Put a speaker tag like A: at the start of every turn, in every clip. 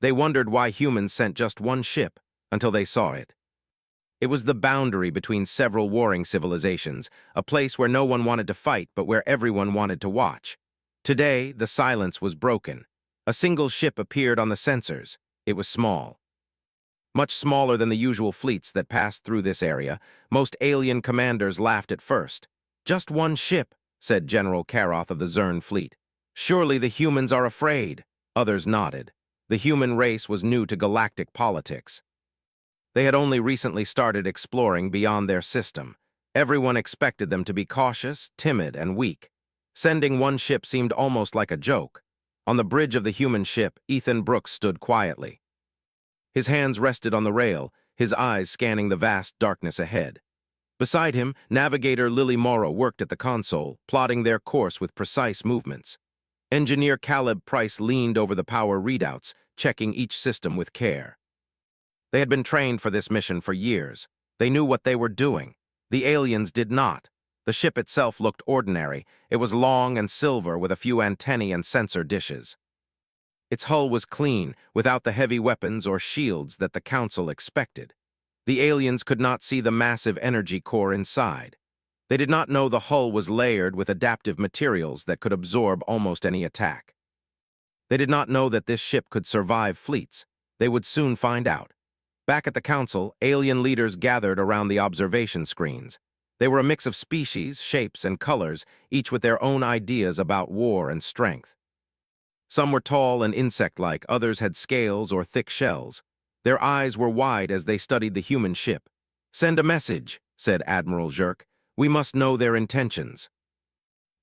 A: They wondered why humans sent just one ship, until they saw it. It was the boundary between several warring civilizations, a place where no one wanted to fight but where everyone wanted to watch. Today, the silence was broken. A single ship appeared on the sensors. It was small. Much smaller than the usual fleets that passed through this area. Most alien commanders laughed at first. "Just one ship," said General Karoth of the Zern fleet. "Surely the humans are afraid." Others nodded. The human race was new to galactic politics. They had only recently started exploring beyond their system. Everyone expected them to be cautious, timid, and weak. Sending one ship seemed almost like a joke. On the bridge of the human ship, Ethan Brooks stood quietly. His hands rested on the rail, his eyes scanning the vast darkness ahead. Beside him, navigator Lily Morrow worked at the console, plotting their course with precise movements. Engineer Caleb Price leaned over the power readouts, checking each system with care. They had been trained for this mission for years. They knew what they were doing. The aliens did not. The ship itself looked ordinary. It was long and silver with a few antennae and sensor dishes. Its hull was clean, without the heavy weapons or shields that the Council expected. The aliens could not see the massive energy core inside. They did not know the hull was layered with adaptive materials that could absorb almost any attack. They did not know that this ship could survive fleets. They would soon find out. Back at the Council, alien leaders gathered around the observation screens. They were a mix of species, shapes, and colors, each with their own ideas about war and strength. Some were tall and insect-like, others had scales or thick shells. Their eyes were wide as they studied the human ship. "Send a message," said Admiral Zherk. "We must know their intentions."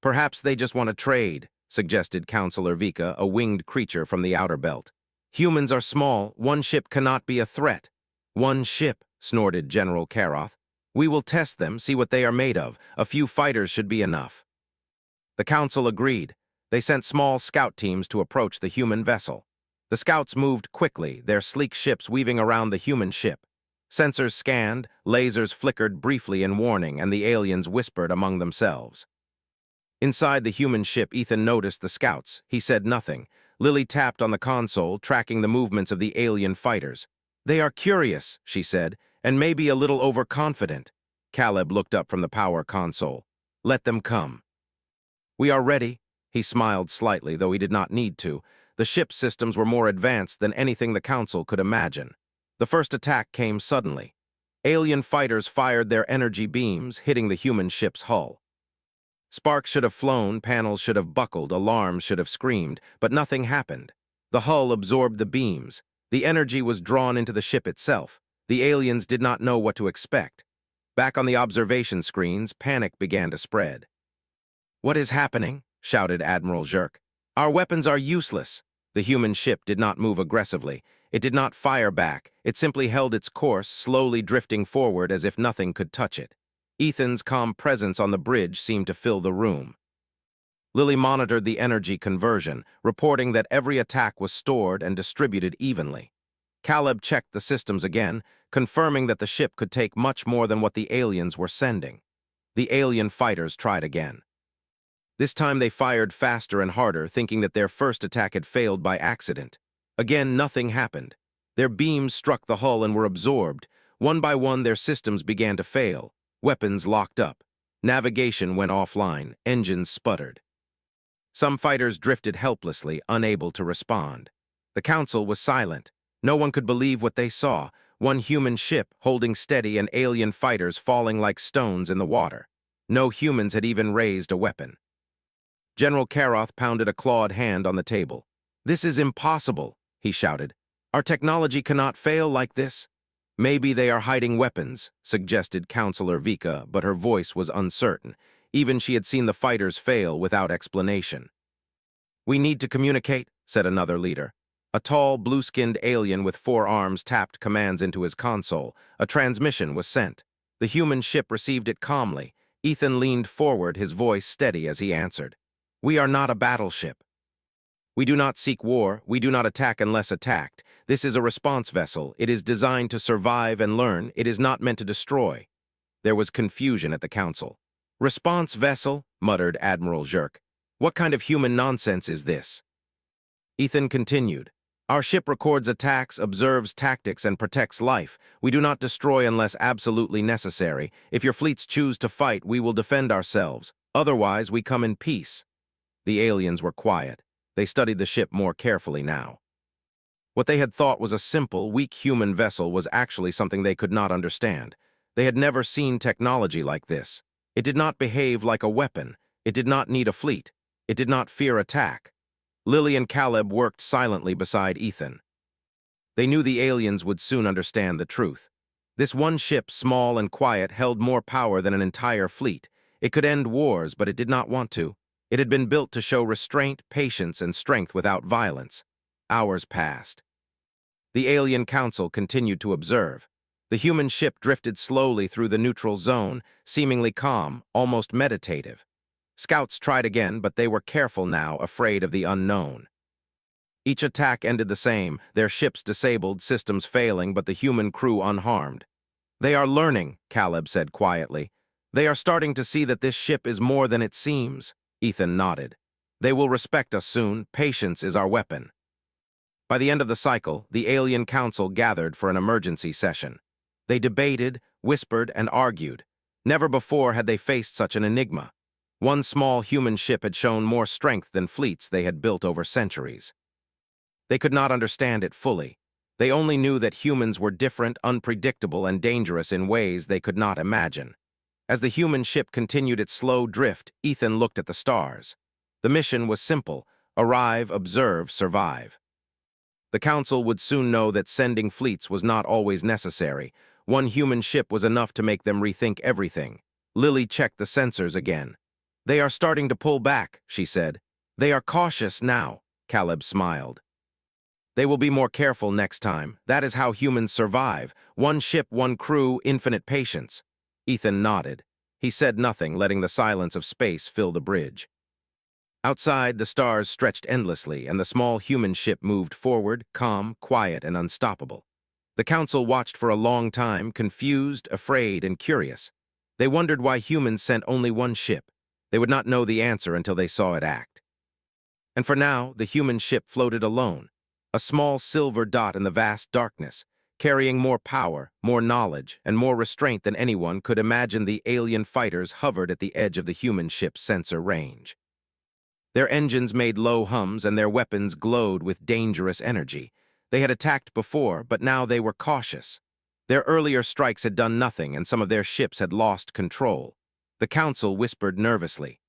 A: "Perhaps they just want to trade," suggested Counselor Vika, a winged creature from the outer belt. "Humans are small. One ship cannot be a threat." "One ship," snorted General Karoth. "We will test them, see what they are made of. A few fighters should be enough." The Council agreed. They sent small scout teams to approach the human vessel. The scouts moved quickly, their sleek ships weaving around the human ship. Sensors scanned, lasers flickered briefly in warning, and the aliens whispered among themselves. Inside the human ship, Ethan noticed the scouts. He said nothing. Lily tapped on the console, tracking the movements of the alien fighters. "They are curious," she said, "and maybe a little overconfident." Caleb looked up from the power console. "Let them come." "We are ready." He smiled slightly, though he did not need to. The ship's systems were more advanced than anything the Council could imagine. The first attack came suddenly. Alien fighters fired their energy beams, hitting the human ship's hull. Sparks should have flown, panels should have buckled, alarms should have screamed, but nothing happened. The hull absorbed the beams. The energy was drawn into the ship itself. The aliens did not know what to expect. Back on the observation screens, panic began to spread. "What is happening?" shouted Admiral Zherk. "Our weapons are useless." The human ship did not move aggressively. It did not fire back. It simply held its course, slowly drifting forward as if nothing could touch it. Ethan's calm presence on the bridge seemed to fill the room. Lily monitored the energy conversion, reporting that every attack was stored and distributed evenly. Caleb checked the systems again, confirming that the ship could take much more than what the aliens were sending. The alien fighters tried again. This time they fired faster and harder, thinking that their first attack had failed by accident. Again, nothing happened. Their beams struck the hull and were absorbed. One by one, their systems began to fail. Weapons locked up. Navigation went offline. Engines sputtered. Some fighters drifted helplessly, unable to respond. The Council was silent. No one could believe what they saw. One human ship holding steady and alien fighters falling like stones in the water. No humans had even raised a weapon. General Karoth pounded a clawed hand on the table. "This is impossible," he shouted. "Our technology cannot fail like this." "Maybe they are hiding weapons," suggested Counselor Vika, but her voice was uncertain. Even she had seen the fighters fail without explanation. "We need to communicate," said another leader. A tall, blue-skinned alien with 4 arms tapped commands into his console. A transmission was sent. The human ship received it calmly. Ethan leaned forward, his voice steady as he answered. "We are not a battleship. We do not seek war. We do not attack unless attacked. This is a response vessel. It is designed to survive and learn. It is not meant to destroy." There was confusion at the Council. "Response vessel?" muttered Admiral Zherk. "What kind of human nonsense is this?" Ethan continued. Our ship records attacks, observes tactics, and protects life. We do not destroy unless absolutely necessary. If your fleets choose to fight, we will defend ourselves. Otherwise, we come in peace." The aliens were quiet. They studied the ship more carefully now. What they had thought was a simple, weak human vessel was actually something they could not understand. They had never seen technology like this. It did not behave like a weapon. It did not need a fleet. It did not fear attack. Lily and Caleb worked silently beside Ethan. They knew the aliens would soon understand the truth. This one ship, small and quiet, held more power than an entire fleet. It could end wars, but it did not want to. It had been built to show restraint, patience, and strength without violence. Hours passed. The alien council continued to observe. The human ship drifted slowly through the neutral zone, seemingly calm, almost meditative. Scouts tried again, but they were careful now, afraid of the unknown. Each attack ended the same, their ships disabled, systems failing, but the human crew unharmed. "They are learning," Caleb said quietly. "They are starting to see that this ship is more than it seems." Ethan nodded. "They will respect us soon. Patience is our weapon." By the end of the cycle, the alien council gathered for an emergency session. They debated, whispered, and argued. Never before had they faced such an enigma. One small human ship had shown more strength than fleets they had built over centuries. They could not understand it fully. They only knew that humans were different, unpredictable, and dangerous in ways they could not imagine. As the human ship continued its slow drift, Ethan looked at the stars. The mission was simple: arrive, observe, survive. The council would soon know that sending fleets was not always necessary. One human ship was enough to make them rethink everything. Lily checked the sensors again. "They are starting to pull back," she said. "They are cautious now." Caleb smiled. "They will be more careful next time. That is how humans survive. One ship, one crew, infinite patience." Ethan nodded. He said nothing, letting the silence of space fill the bridge. Outside, the stars stretched endlessly, and the small human ship moved forward, calm, quiet, and unstoppable. The council watched for a long time, confused, afraid, and curious. They wondered why humans sent only one ship. They would not know the answer until they saw it act. And for now, the human ship floated alone, a small silver dot in the vast darkness, carrying more power, more knowledge, and more restraint than anyone could imagine. The alien fighters hovered at the edge of the human ship's sensor range. Their engines made low hums and their weapons glowed with dangerous energy. They had attacked before, but now they were cautious. Their earlier strikes had done nothing, and some of their ships had lost control. The council whispered nervously.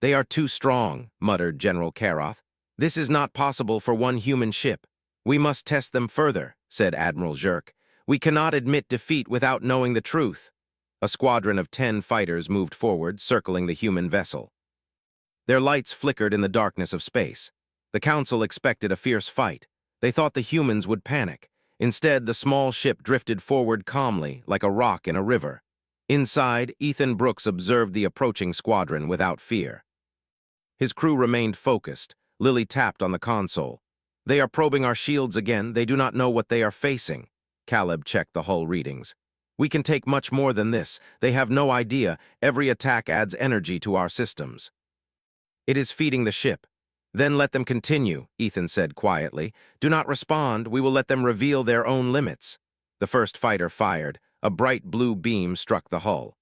A: "They are too strong," muttered General Karoth. "This is not possible for one human ship." "We must test them further," said Admiral Zherk. "We cannot admit defeat without knowing the truth." A squadron of 10 fighters moved forward, circling the human vessel. Their lights flickered in the darkness of space. The council expected a fierce fight. They thought the humans would panic. Instead, the small ship drifted forward calmly, like a rock in a river. Inside, Ethan Brooks observed the approaching squadron without fear. His crew remained focused. Lily tapped on the console. "They are probing our shields again. They do not know what they are facing." Caleb checked the hull readings. "We can take much more than this. They have no idea. Every attack adds energy to our systems." "It is feeding the ship." "Then let them continue," Ethan said quietly. "Do not respond. We will let them reveal their own limits." The first fighter fired. A bright blue beam struck the hull.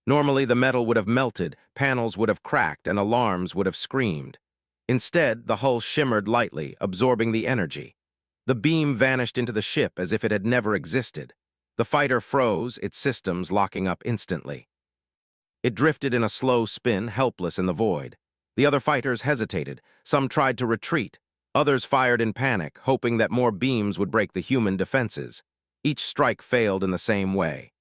A: Normally, the metal would have melted, panels would have cracked, and alarms would have screamed. Instead, the hull shimmered lightly, absorbing the energy. The beam vanished into the ship as if it had never existed. The fighter froze, its systems locking up instantly. It drifted in a slow spin, helpless in the void. The other fighters hesitated. Some tried to retreat. Others fired in panic, hoping that more beams would break the human defenses. Each strike failed in the same way.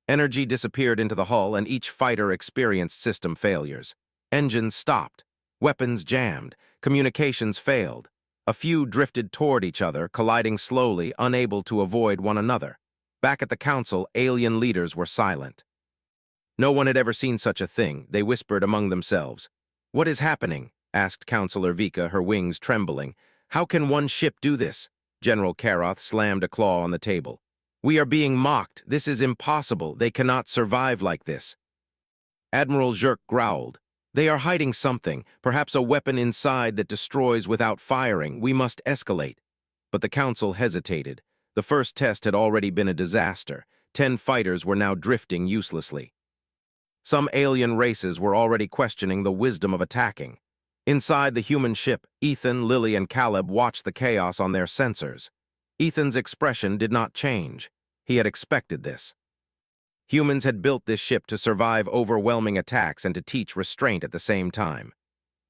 A: Energy disappeared into the hull, and each fighter experienced system failures. Engines stopped. Weapons jammed. Communications failed. A few drifted toward each other, colliding slowly, unable to avoid one another. Back at the council, alien leaders were silent. No one had ever seen such a thing. They whispered among themselves. "What is happening?" asked Counselor Vika, her wings trembling. "How can one ship do this?" General Karoth slammed a claw on the table. "We are being mocked. This is impossible. They cannot survive like this." Admiral Zherk growled. They are hiding something, perhaps a weapon inside that destroys without firing. We must escalate. But the council hesitated. The first test had already been a disaster. 10 fighters were now drifting uselessly. Some alien races were already questioning the wisdom of attacking. Inside the human ship, Ethan, Lily, and Caleb watched the chaos on their sensors. Ethan's expression did not change. He had expected this. Humans had built this ship to survive overwhelming attacks and to teach restraint at the same time.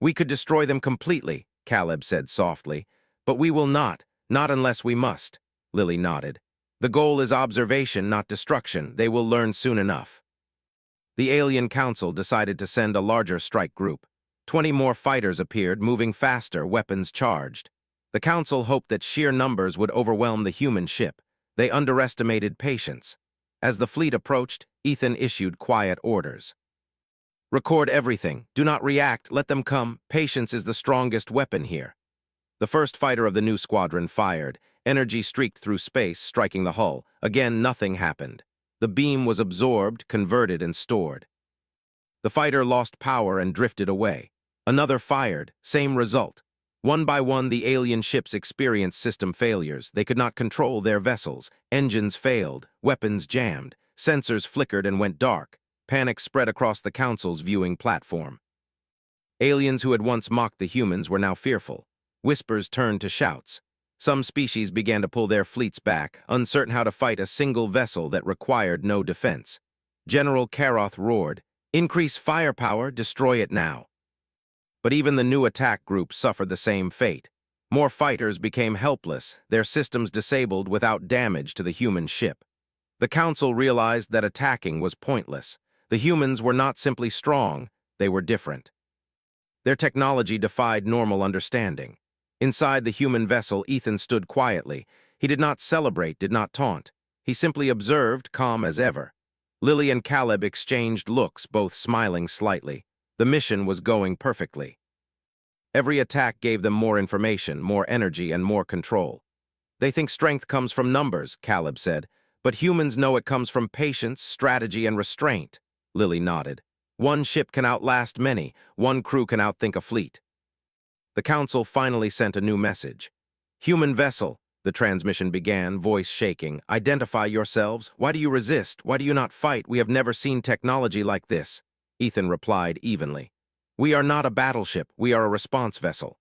A: We could destroy them completely, Caleb said softly. But we will not unless we must, Lily nodded. The goal is observation, not destruction. They will learn soon enough. The Alien Council decided to send a larger strike group. 20 more fighters appeared, moving faster, weapons charged. The Council hoped that sheer numbers would overwhelm the human ship. They underestimated patience. As the fleet approached, Ethan issued quiet orders. Record everything. Do not react. Let them come. Patience is the strongest weapon here. The first fighter of the new squadron fired. Energy streaked through space, striking the hull. Again, nothing happened. The beam was absorbed, converted, and stored. The fighter lost power and drifted away. Another fired. Same result. One by one, the alien ships experienced system failures. They could not control their vessels. Engines failed. Weapons jammed. Sensors flickered and went dark. Panic spread across the Council's viewing platform. Aliens who had once mocked the humans were now fearful. Whispers turned to shouts. Some species began to pull their fleets back, uncertain how to fight a single vessel that required no defense. General Karoth roared, "Increase firepower, destroy it now." But even the new attack group suffered the same fate. More fighters became helpless, their systems disabled without damage to the human ship. The Council realized that attacking was pointless. The humans were not simply strong, they were different. Their technology defied normal understanding. Inside the human vessel, Ethan stood quietly. He did not celebrate, did not taunt. He simply observed, calm as ever. Lily and Caleb exchanged looks, both smiling slightly. The mission was going perfectly. Every attack gave them more information, more energy, and more control. They think strength comes from numbers, Caleb said, but humans know it comes from patience, strategy, and restraint. Lily nodded. One ship can outlast many, one crew can outthink a fleet. The Council finally sent a new message. Human vessel, the transmission began, voice shaking. Identify yourselves. Why do you resist? Why do you not fight? We have never seen technology like this. Ethan replied evenly. We are not a battleship. We are a response vessel.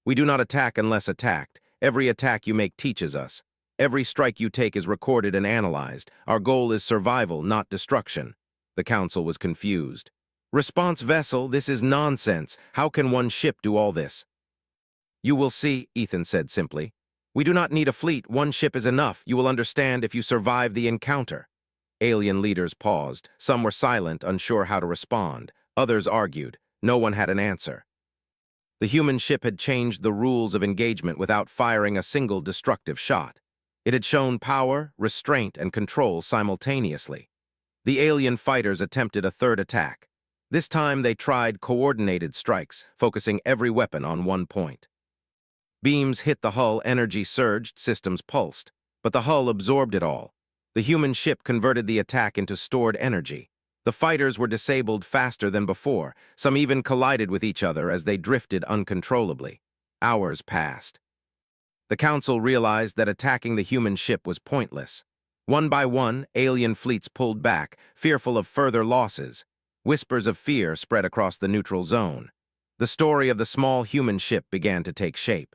A: We do not attack unless attacked. Every attack you make teaches us. Every strike you take is recorded and analyzed. Our goal is survival, not destruction. The Council was confused. Response vessel, this is nonsense. How can one ship do all this? You will see, Ethan said simply. We do not need a fleet. One ship is enough. You will understand if you survive the encounter. Alien leaders paused. Some were silent, unsure how to respond. Others argued. No one had an answer. The human ship had changed the rules of engagement without firing a single destructive shot. It had shown power, restraint, and control simultaneously. The alien fighters attempted a third attack. This time they tried coordinated strikes, focusing every weapon on one point. Beams hit the hull, energy surged, systems pulsed, but the hull absorbed it all. The human ship converted the attack into stored energy. The fighters were disabled faster than before. Some even collided with each other as they drifted uncontrollably. Hours passed. The Council realized that attacking the human ship was pointless. One by one, alien fleets pulled back, fearful of further losses. Whispers of fear spread across the neutral zone. The story of the small human ship began to take shape.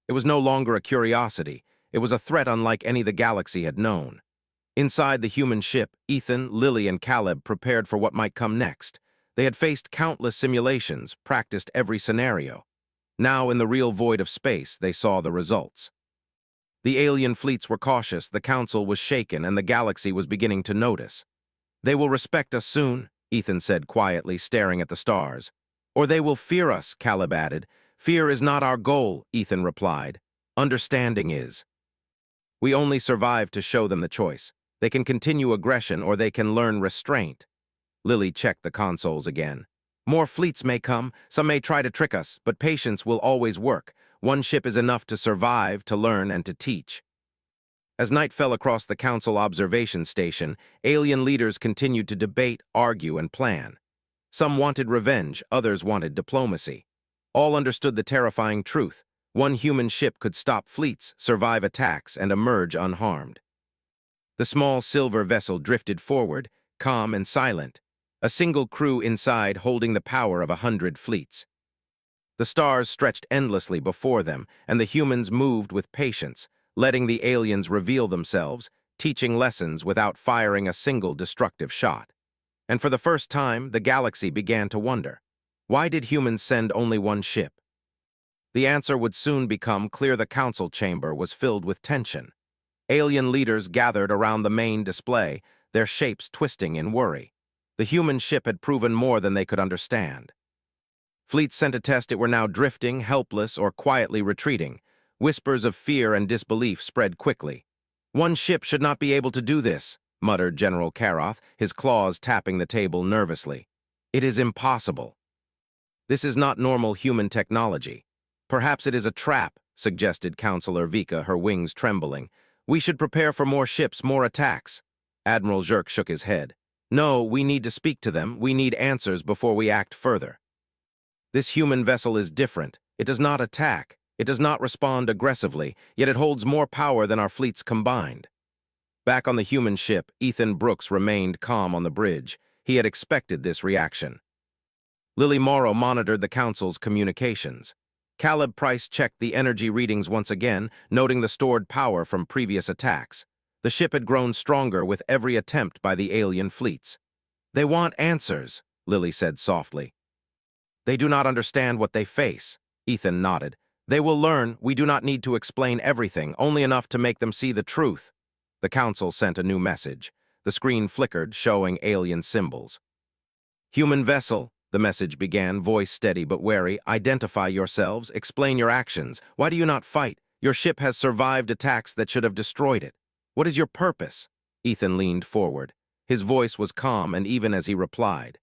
A: It was no longer a curiosity. It was a threat unlike any the galaxy had known. Inside the human ship, Ethan, Lily, and Caleb prepared for what might come next. They had faced countless simulations, practiced every scenario. Now, in the real void of space, they saw the results. The alien fleets were cautious, the Council was shaken, and the galaxy was beginning to notice. They will respect us soon, Ethan said quietly, staring at the stars. Or they will fear us, Caleb added. Fear is not our goal, Ethan replied. Understanding is. We only survive to show them the choice. They can continue aggression or they can learn restraint. Lily checked the consoles again. More fleets may come, some may try to trick us, but patience will always work. One ship is enough to survive, to learn, and to teach. As night fell across the Council observation station, alien leaders continued to debate, argue, and plan. Some wanted revenge, others wanted diplomacy. All understood the terrifying truth. One human ship could stop fleets, survive attacks, and emerge unharmed. The small silver vessel drifted forward, calm and silent, a single crew inside holding the power of 100 fleets. The stars stretched endlessly before them, and the humans moved with patience, letting the aliens reveal themselves, teaching lessons without firing a single destructive shot. And for the first time, the galaxy began to wonder, why did humans send only one ship? The answer would soon become clear. The council chamber was filled with tension. Alien leaders gathered around the main display, their shapes twisting in worry. The human ship had proven more than they could understand. Fleets sent a test. It were now drifting, helpless, or quietly retreating. Whispers of fear and disbelief spread quickly. "One ship should not be able to do this," muttered General Karoth, his claws tapping the table nervously. "It is impossible. This is not normal human technology. Perhaps it is a trap," suggested Counselor Vika, her wings trembling. "We should prepare for more ships, more attacks." Admiral Zherk shook his head. "No, we need to speak to them. We need answers before we act further. This human vessel is different. It does not attack. It does not respond aggressively, yet it holds more power than our fleets combined." Back on the human ship, Ethan Brooks remained calm on the bridge. He had expected this reaction. Lily Morrow monitored the Council's communications. Caleb Price checked the energy readings once again, noting the stored power from previous attacks. The ship had grown stronger with every attempt by the alien fleets. "They want answers," Lily said softly. "They do not understand what they face." Ethan nodded. "They will learn. We do not need to explain everything, only enough to make them see the truth." The Council sent a new message. The screen flickered, showing alien symbols. "Human vessel," the message began, voice steady but wary. "Identify yourselves, explain your actions. Why do you not fight? Your ship has survived attacks that should have destroyed it. What is your purpose?" Ethan leaned forward. His voice was calm, and even as he replied,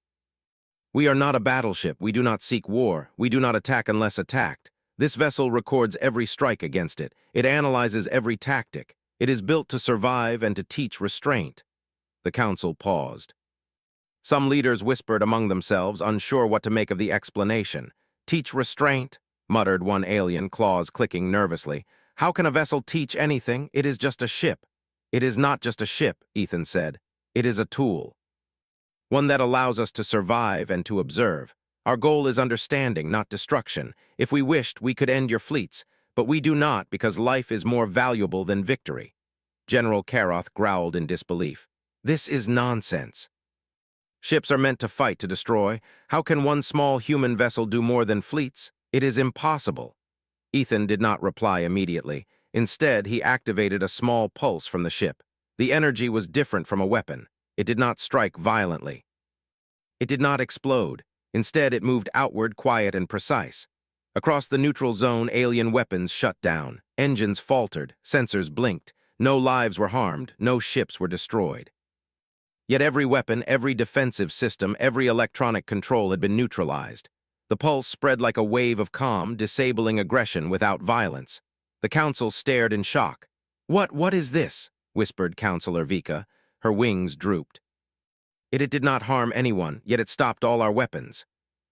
A: "We are not a battleship. We do not seek war. We do not attack unless attacked. This vessel records every strike against it. It analyzes every tactic. It is built to survive and to teach restraint." The Council paused. Some leaders whispered among themselves, unsure what to make of the explanation. "Teach restraint," muttered one alien, claws clicking nervously. "How can a vessel teach anything? It is just a ship." "It is not just a ship," Ethan said. "It is a tool. One that allows us to survive and to observe. Our goal is understanding, not destruction. If we wished, we could end your fleets, but we do not because life is more valuable than victory." General Karoth growled in disbelief. "This is nonsense. Ships are meant to fight, to destroy. How can one small human vessel do more than fleets? It is impossible." Ethan did not reply immediately. Instead, he activated a small pulse from the ship. The energy was different from a weapon. It did not strike violently. It did not explode. Instead, it moved outward, quiet and precise. Across the neutral zone, alien weapons shut down. Engines faltered, sensors blinked. No lives were harmed, no ships were destroyed. Yet every weapon, every defensive system, every electronic control had been neutralized. The pulse spread like a wave of calm, disabling aggression without violence. The Council stared in shock. What is this?" whispered Counselor Vika. Her wings drooped. It did not harm anyone, yet it stopped all our weapons."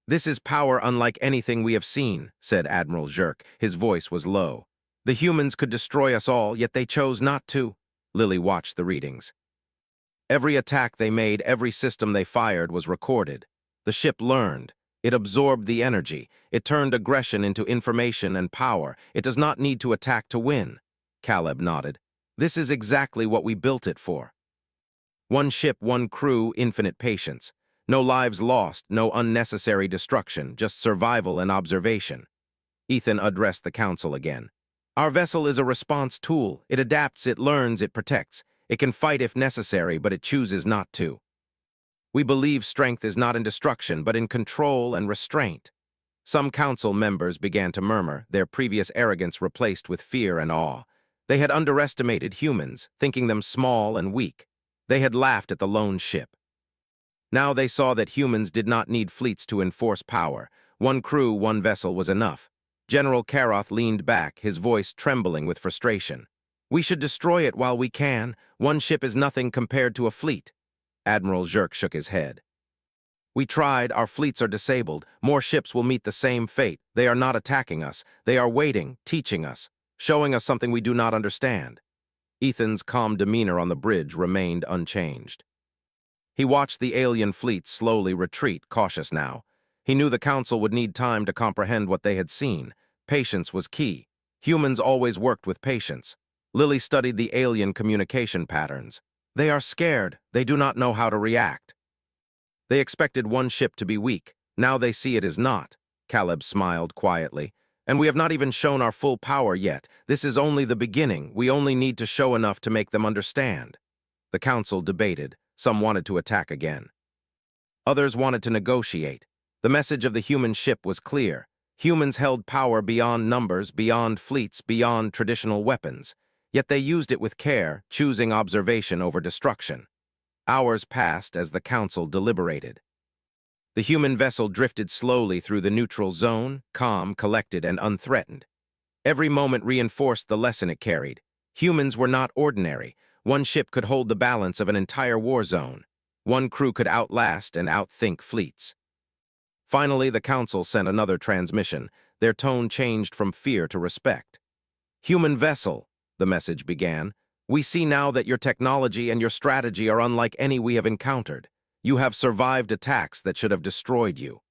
A: "This is power unlike anything we have seen," said Admiral Zherk. His voice was low. "The humans could destroy us all, yet they chose not to." Lily watched the readings. Every attack they made, every system they fired was recorded. The ship learned. It absorbed the energy. It turned aggression into information and power. It does not need to attack to win. Caleb nodded. "This is exactly what we built it for. One ship, one crew, infinite patience. No lives lost, no unnecessary destruction, just survival and observation." Ethan addressed the Council again. "Our vessel is a response tool. It adapts, it learns, it protects. It can fight if necessary, but it chooses not to. We believe strength is not in destruction, but in control and restraint." Some Council members began to murmur, their previous arrogance replaced with fear and awe. They had underestimated humans, thinking them small and weak. They had laughed at the lone ship. Now they saw that humans did not need fleets to enforce power. One crew, one vessel was enough. General Karoth leaned back, his voice trembling with frustration. "We should destroy it while we can. One ship is nothing compared to a fleet." Admiral Zherk shook his head. We tried, our fleets are disabled. More ships will meet the same fate. They are not attacking us. They are waiting, teaching us, showing us something we do not understand. Ethan's calm demeanor on the bridge remained unchanged. He watched the alien fleet slowly retreat, cautious now. He knew the Council would need time to comprehend what they had seen. Patience was key. Humans always worked with patience. Lily studied the alien communication patterns. They are scared. They do not know how to react. They expected one ship to be weak. Now they see it is not. Caleb smiled quietly. And we have not even shown our full power yet. This is only the beginning. We only need to show enough to make them understand. The Council debated. Some wanted to attack again. Others wanted to negotiate. The message of the human ship was clear. Humans held power beyond numbers, beyond fleets, beyond traditional weapons. Yet they used it with care, choosing observation over destruction. Hours passed as the Council deliberated. The human vessel drifted slowly through the neutral zone, calm, collected, and unthreatened. Every moment reinforced the lesson it carried. Humans were not ordinary. One ship could hold the balance of an entire war zone. One crew could outlast and outthink fleets. Finally, the Council sent another transmission. Their tone changed from fear to respect. "Human vessel," the message began, "we see now that your technology and your strategy are unlike any we have encountered. You have survived attacks that should have destroyed you.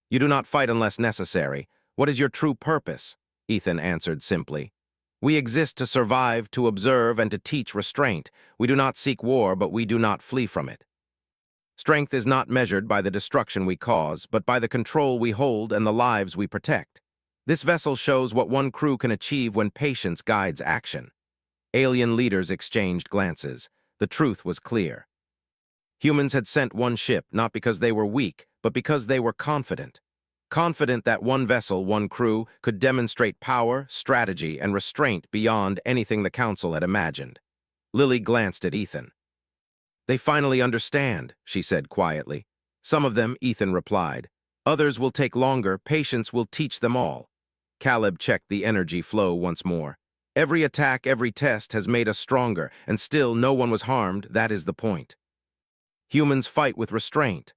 A: You do not fight unless necessary. What is your true purpose?" Ethan answered simply. "We exist to survive, to observe, and to teach restraint. We do not seek war, but we do not flee from it. Strength is not measured by the destruction we cause, but by the control we hold and the lives we protect. This vessel shows what one crew can achieve when patience guides action." Alien leaders exchanged glances. The truth was clear. Humans had sent one ship not because they were weak, but because they were confident. Confident that one vessel, one crew, could demonstrate power, strategy, and restraint beyond anything the Council had imagined. Lily glanced at Ethan. "They finally understand," she said quietly. "Some of them," Ethan replied. "Others will take longer. Patience will teach them all." Caleb checked the energy flow once more. "Every attack, every test has made us stronger, and still no one was harmed. That is the point. Humans fight with restraint."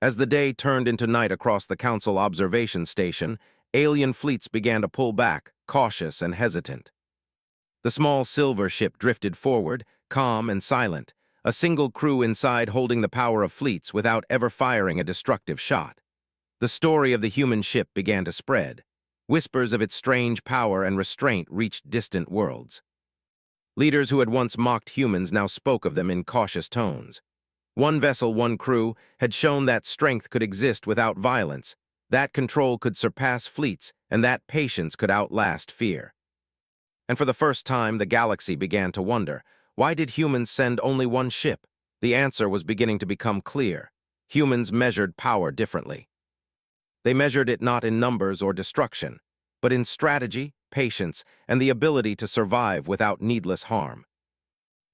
A: As the day turned into night across the Council observation station, alien fleets began to pull back, cautious and hesitant. The small silver ship drifted forward, calm and silent, a single crew inside holding the power of fleets without ever firing a destructive shot. The story of the human ship began to spread. Whispers of its strange power and restraint reached distant worlds. Leaders who had once mocked humans now spoke of them in cautious tones. One vessel, one crew, had shown that strength could exist without violence, that control could surpass fleets, and that patience could outlast fear. And for the first time, the galaxy began to wonder, why did humans send only one ship? The answer was beginning to become clear. Humans measured power differently. They measured it not in numbers or destruction, but in strategy, patience, and the ability to survive without needless harm.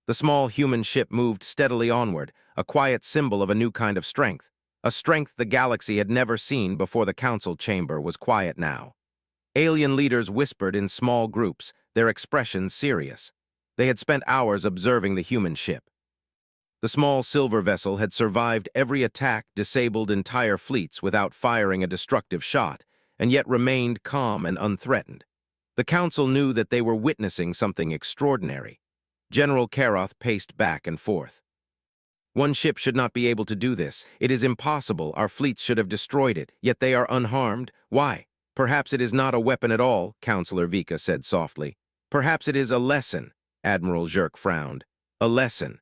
A: The small human ship moved steadily onward, a quiet symbol of a new kind of strength, a strength the galaxy had never seen before. The Council chamber was quiet now. Alien leaders whispered in small groups, their expressions serious. They had spent hours observing the human ship. The small silver vessel had survived every attack, disabled entire fleets without firing a destructive shot, and yet remained calm and unthreatened. The Council knew that they were witnessing something extraordinary. General Karoth paced back and forth. "One ship should not be able to do this. It is impossible. Our fleets should have destroyed it, yet they are unharmed. Why? Perhaps it is not a weapon at all," Counselor Vika said softly. "Perhaps it is a lesson," Admiral Zherk frowned. "A lesson."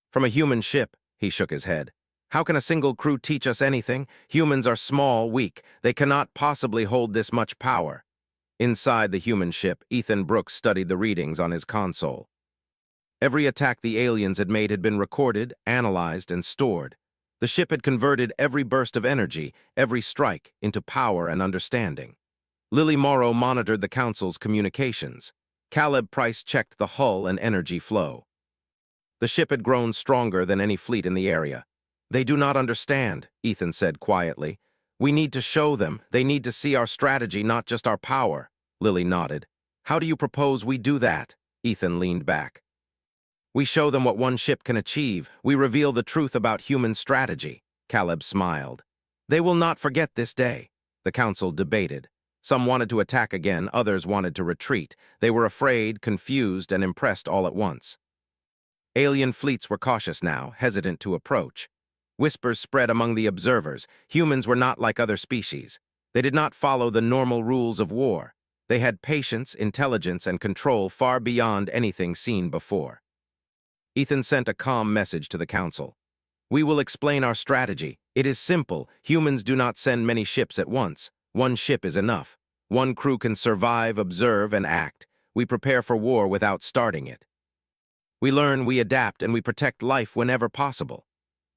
A: "From a human ship," he shook his head. "How can a single crew teach us anything? Humans are small, weak. They cannot possibly hold this much power." Inside the human ship, Ethan Brooks studied the readings on his console. Every attack the aliens had made had been recorded, analyzed, and stored. The ship had converted every burst of energy, every strike, into power and understanding. Lily Morrow monitored the Council's communications. Caleb Price checked the hull and energy flow. The ship had grown stronger than any fleet in the area. "They do not understand," Ethan said quietly. "We need to show them. They need to see our strategy, not just our power." Lily nodded. "How do you propose we do that?" Ethan leaned back. "We show them what one ship can achieve. We reveal the truth about human strategy." Caleb smiled. They will not forget this day. The council debated. Some wanted to attack again, others wanted to retreat. They were afraid, confused, and impressed all at once. Alien fleets were cautious now, hesitant to approach. Whispers spread among the observers. Humans were not like other species. They did not follow the normal rules of war. They had patience, intelligence, and control far beyond anything seen before. Ethan sent a calm message to the council. We will explain our strategy. It is simple. Humans do not send many ships at once. One ship is enough. One crew can survive, observe, and act. We prepare for war without starting it. We learn, we adapt, and we protect life whenever possible.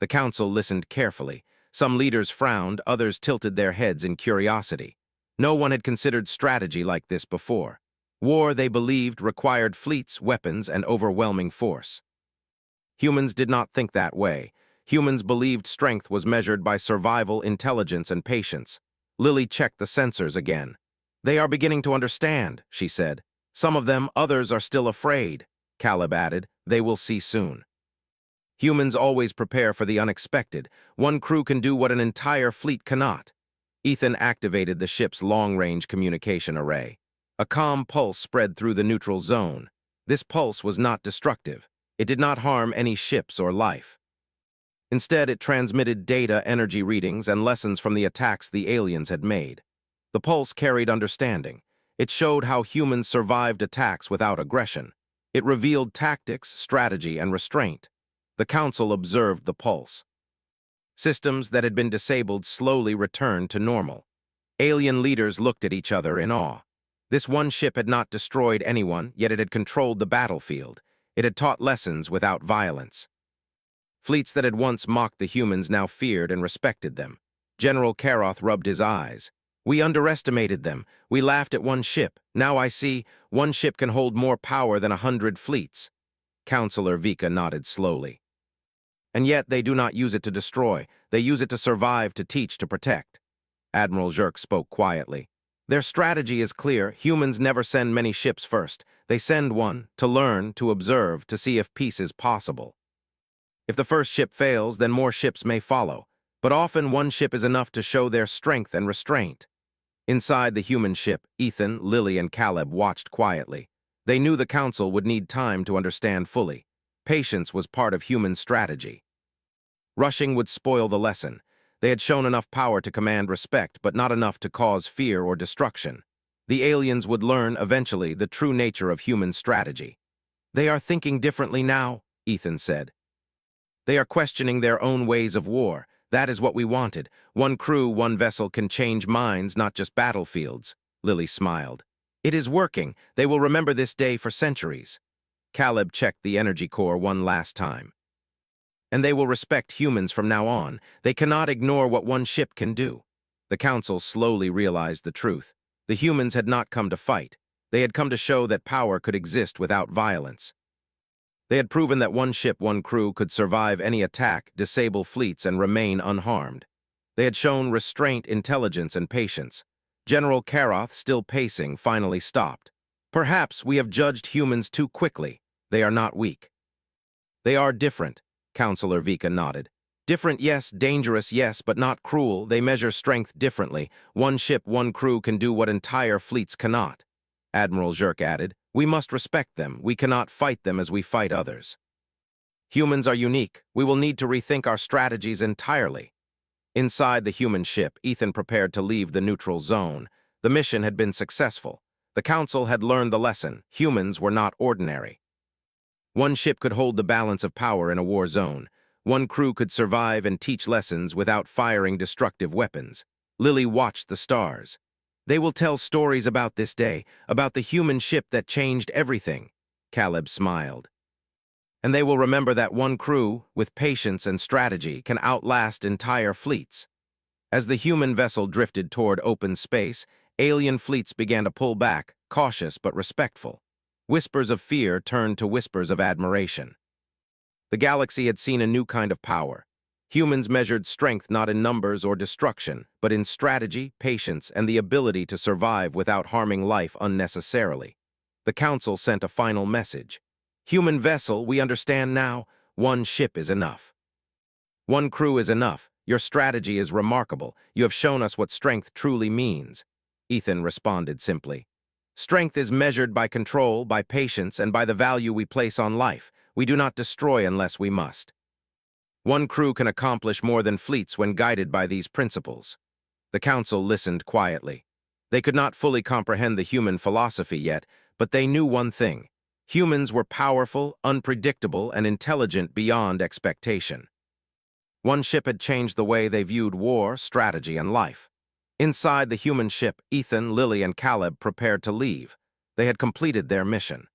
A: The council listened carefully. Some leaders frowned, others tilted their heads in curiosity. No one had considered strategy like this before. War, they believed, required fleets, weapons, and overwhelming force. Humans did not think that way. Humans believed strength was measured by survival, intelligence, and patience. Lily checked the sensors again. They are beginning to understand, she said. Some of them, others are still afraid. Caleb added, they will see soon. Humans always prepare for the unexpected. One crew can do what an entire fleet cannot. Ethan activated the ship's long-range communication array. A calm pulse spread through the neutral zone. This pulse was not destructive. It did not harm any ships or life. Instead, it transmitted data, energy readings, and lessons from the attacks the aliens had made. The pulse carried understanding. It showed how humans survived attacks without aggression. It revealed tactics, strategy, and restraint. The council observed the pulse. Systems that had been disabled slowly returned to normal. Alien leaders looked at each other in awe. This one ship had not destroyed anyone, yet it had controlled the battlefield. It had taught lessons without violence. Fleets that had once mocked the humans now feared and respected them. General Karoth rubbed his eyes. We underestimated them. We laughed at one ship. Now I see, one ship can hold more power than 100 fleets. Counselor Vika nodded slowly. And yet they do not use it to destroy. They use it to survive, to teach, to protect. Admiral Zherk spoke quietly. Their strategy is clear. Humans never send many ships first. They send one, to learn, to observe, to see if peace is possible. If the first ship fails, then more ships may follow. But often one ship is enough to show their strength and restraint. Inside the human ship, Ethan, Lily, and Caleb watched quietly. They knew the council would need time to understand fully. Patience was part of human strategy. Rushing would spoil the lesson. They had shown enough power to command respect, but not enough to cause fear or destruction. The aliens would learn, eventually, the true nature of human strategy. They are thinking differently now, Ethan said. They are questioning their own ways of war. That is what we wanted. One crew, one vessel can change minds, not just battlefields. Lily smiled. It is working. They will remember this day for centuries. Caleb checked the energy core one last time. And they will respect humans from now on. They cannot ignore what one ship can do. The council slowly realized the truth. The humans had not come to fight. They had come to show that power could exist without violence. They had proven that one ship, one crew could survive any attack, disable fleets, and remain unharmed. They had shown restraint, intelligence, and patience. General Karoth, still pacing, finally stopped. Perhaps we have judged humans too quickly. They are not weak. They are different, Counselor Vika nodded. Different, yes, dangerous, yes, but not cruel. They measure strength differently. One ship, one crew can do what entire fleets cannot. Admiral Zherk added, we must respect them. We cannot fight them as we fight others. Humans are unique. We will need to rethink our strategies entirely. Inside the human ship, Ethan prepared to leave the neutral zone. The mission had been successful. The council had learned the lesson. Humans were not ordinary. One ship could hold the balance of power in a war zone. One crew could survive and teach lessons without firing destructive weapons. Lily watched the stars. They will tell stories about this day, about the human ship that changed everything. Caleb smiled. And they will remember that one crew, with patience and strategy, can outlast entire fleets. As the human vessel drifted toward open space, alien fleets began to pull back, cautious but respectful. Whispers of fear turned to whispers of admiration. The galaxy had seen a new kind of power. Humans measured strength not in numbers or destruction, but in strategy, patience, and the ability to survive without harming life unnecessarily. The council sent a final message. Human vessel, we understand now, one ship is enough. One crew is enough. Your strategy is remarkable. You have shown us what strength truly means. Ethan responded simply. Strength is measured by control, by patience, and by the value we place on life. We do not destroy unless we must. One crew can accomplish more than fleets when guided by these principles. The council listened quietly. They could not fully comprehend the human philosophy yet, but they knew one thing. Humans were powerful, unpredictable, and intelligent beyond expectation. One ship had changed the way they viewed war, strategy, and life. Inside the human ship, Ethan, Lily, and Caleb prepared to leave. They had completed their mission.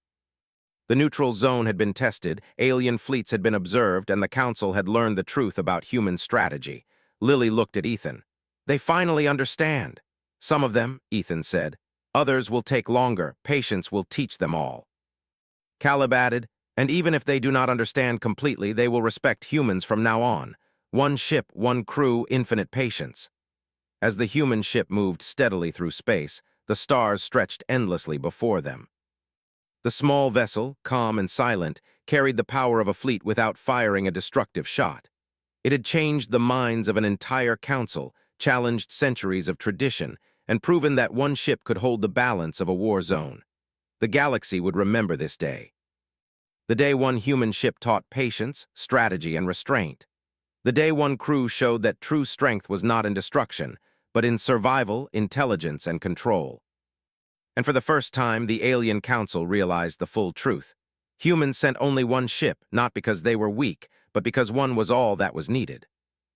A: The neutral zone had been tested, alien fleets had been observed, and the council had learned the truth about human strategy. Lily looked at Ethan. They finally understand. Some of them, Ethan said. Others will take longer. Patience will teach them all. Caleb added, and even if they do not understand completely, they will respect humans from now on. One ship, one crew, infinite patience. As the human ship moved steadily through space, the stars stretched endlessly before them. The small vessel, calm and silent, carried the power of a fleet without firing a destructive shot. It had changed the minds of an entire council, challenged centuries of tradition, and proven that one ship could hold the balance of a war zone. The galaxy would remember this day. The day one human ship taught patience, strategy, and restraint. The day one crew showed that true strength was not in destruction, but in survival, intelligence, and control. And for the first time, the alien council realized the full truth. Humans sent only one ship, not because they were weak, but because one was all that was needed.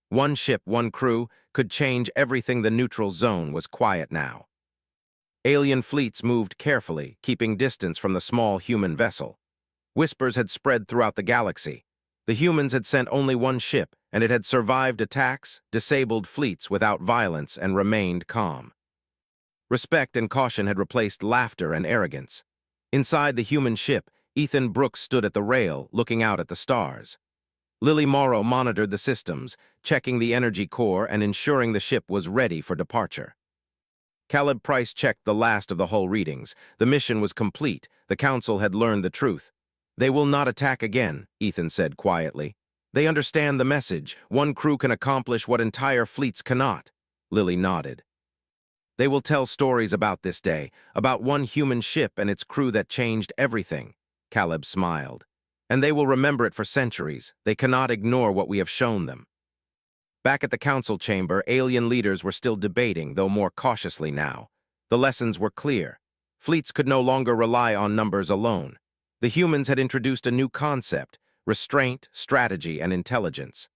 A: One ship, one crew, could change everything. The neutral zone was quiet now. Alien fleets moved carefully, keeping distance from the small human vessel. Whispers had spread throughout the galaxy. The humans had sent only one ship, and it had survived attacks, disabled fleets without violence, and remained calm. Respect and caution had replaced laughter and arrogance. Inside the human ship, Ethan Brooks stood at the rail, looking out at the stars. Lily Morrow monitored the systems, checking the energy core and ensuring the ship was ready for departure. Caleb Price checked the last of the hull readings. The mission was complete. The council had learned the truth. They will not attack again, Ethan said quietly. They understand the message. One crew can accomplish what entire fleets cannot. Lily nodded. They will tell stories about this day, about one human ship and its crew that changed everything. Caleb smiled. And they will remember it for centuries. They cannot ignore what we have shown them. Back at the council chamber, alien leaders were still debating, though more cautiously now. The lessons were clear. Fleets could no longer rely on numbers alone. The humans had introduced a new concept: restraint, strategy, and intelligence.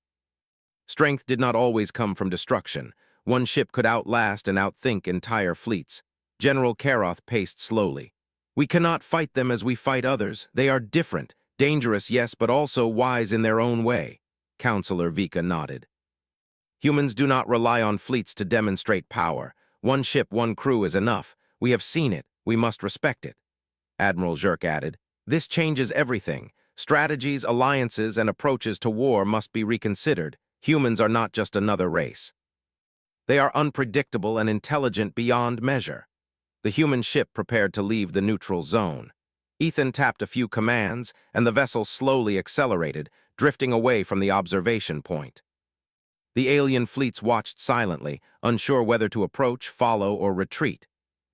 A: Strength did not always come from destruction. One ship could outlast and outthink entire fleets. General Karoth paced slowly. We cannot fight them as we fight others. They are different, dangerous, yes, but also wise in their own way. Counselor Vika nodded. Humans do not rely on fleets to demonstrate power. One ship, one crew is enough. We have seen it. We must respect it. Admiral Zherk added, this changes everything. Strategies, alliances, and approaches to war must be reconsidered. Humans are not just another race. They are unpredictable and intelligent beyond measure. The human ship prepared to leave the neutral zone. Ethan tapped a few commands, and the vessel slowly accelerated, drifting away from the observation point. The alien fleets watched silently, unsure whether to approach, follow, or retreat.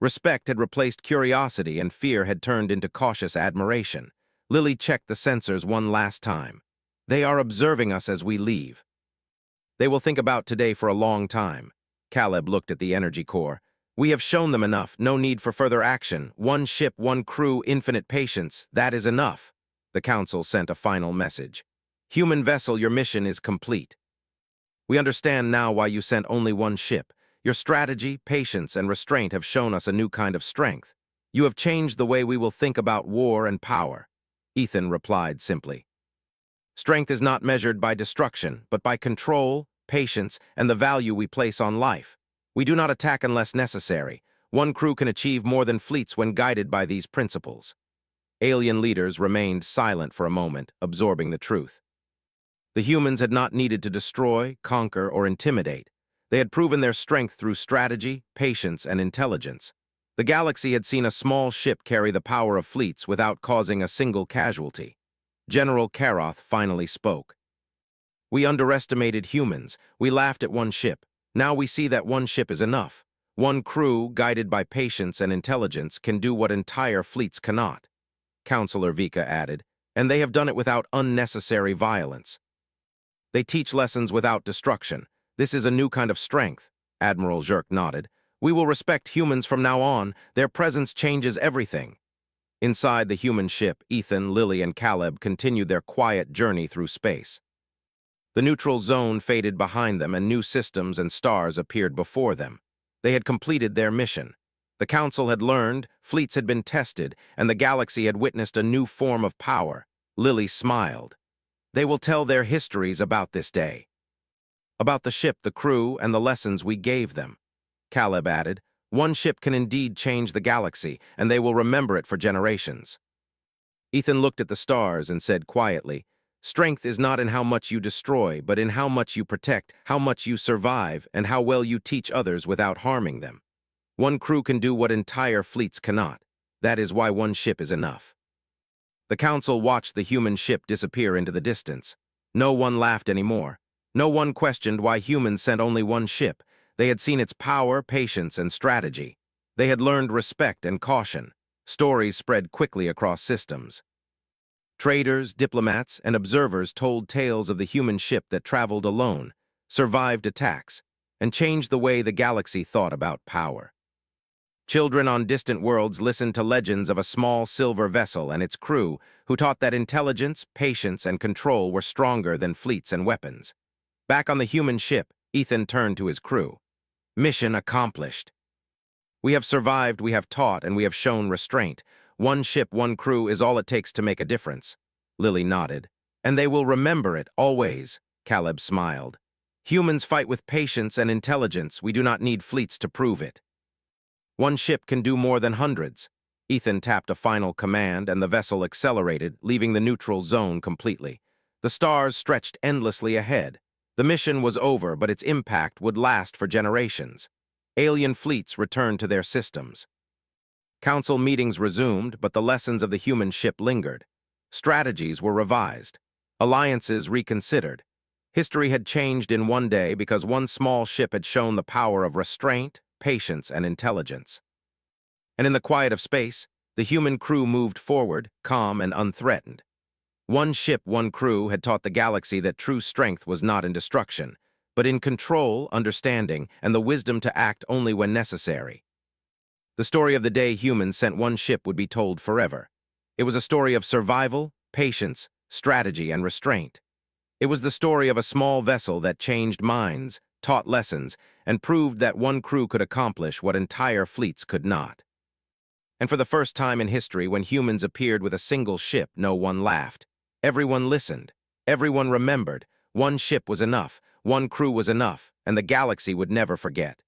A: Respect had replaced curiosity, and fear had turned into cautious admiration. Lily checked the sensors one last time. They are observing us as we leave. They will think about today for a long time. Caleb looked at the energy core. We have shown them enough. No need for further action. One ship, one crew, infinite patience. That is enough. The council sent a final message. Human vessel, your mission is complete. We understand now why you sent only one ship. Your strategy, patience, and restraint have shown us a new kind of strength. You have changed the way we will think about war and power. Ethan replied simply. Strength is not measured by destruction, but by control, patience, and the value we place on life. We do not attack unless necessary. One crew can achieve more than fleets when guided by these principles. Alien leaders remained silent for a moment, absorbing the truth. The humans had not needed to destroy, conquer, or intimidate. They had proven their strength through strategy, patience, and intelligence. The galaxy had seen a small ship carry the power of fleets without causing a single casualty. General Karoth finally spoke. We underestimated humans. We laughed at one ship. Now we see that one ship is enough. One crew, guided by patience and intelligence, can do what entire fleets cannot. Counselor Vika added, and they have done it without unnecessary violence. They teach lessons without destruction. This is a new kind of strength. Admiral Zherk nodded. We will respect humans from now on. Their presence changes everything. Inside the human ship, Ethan, Lily, and Caleb continued their quiet journey through space. The neutral zone faded behind them and new systems and stars appeared before them. They had completed their mission. The Council had learned, fleets had been tested, and the galaxy had witnessed a new form of power. Lily smiled. They will tell their histories about this day. About the ship, the crew, and the lessons we gave them. Caleb added, one ship can indeed change the galaxy, and they will remember it for generations. Ethan looked at the stars and said quietly, strength is not in how much you destroy, but in how much you protect, how much you survive, and how well you teach others without harming them. One crew can do what entire fleets cannot. That is why one ship is enough. The Council watched the human ship disappear into the distance. No one laughed anymore. No one questioned why humans sent only one ship. They had seen its power, patience, and strategy. They had learned respect and caution. Stories spread quickly across systems. Traders, diplomats, and observers told tales of the human ship that traveled alone, survived attacks, and changed the way the galaxy thought about power. Children on distant worlds listened to legends of a small silver vessel and its crew who taught that intelligence, patience, and control were stronger than fleets and weapons. Back on the human ship, Ethan turned to his crew. Mission accomplished. We have survived, we have taught, and we have shown restraint. One ship, one crew is all it takes to make a difference. Lily nodded. And they will remember it, always. Caleb smiled. Humans fight with patience and intelligence. We do not need fleets to prove it. One ship can do more than hundreds. Ethan tapped a final command, and the vessel accelerated, leaving the neutral zone completely. The stars stretched endlessly ahead. The mission was over, but its impact would last for generations. Alien fleets returned to their systems. Council meetings resumed, but the lessons of the human ship lingered. Strategies were revised. Alliances reconsidered. History had changed in one day because one small ship had shown the power of restraint, patience, and intelligence. And in the quiet of space, the human crew moved forward, calm and unthreatened. One ship, one crew had taught the galaxy that true strength was not in destruction, but in control, understanding, and the wisdom to act only when necessary. The story of the day humans sent one ship would be told forever. It was a story of survival, patience, strategy, and restraint. It was the story of a small vessel that changed minds, taught lessons, and proved that one crew could accomplish what entire fleets could not. And for the first time in history, when humans appeared with a single ship, no one laughed. Everyone listened. Everyone remembered. One ship was enough. One crew was enough, and the galaxy would never forget.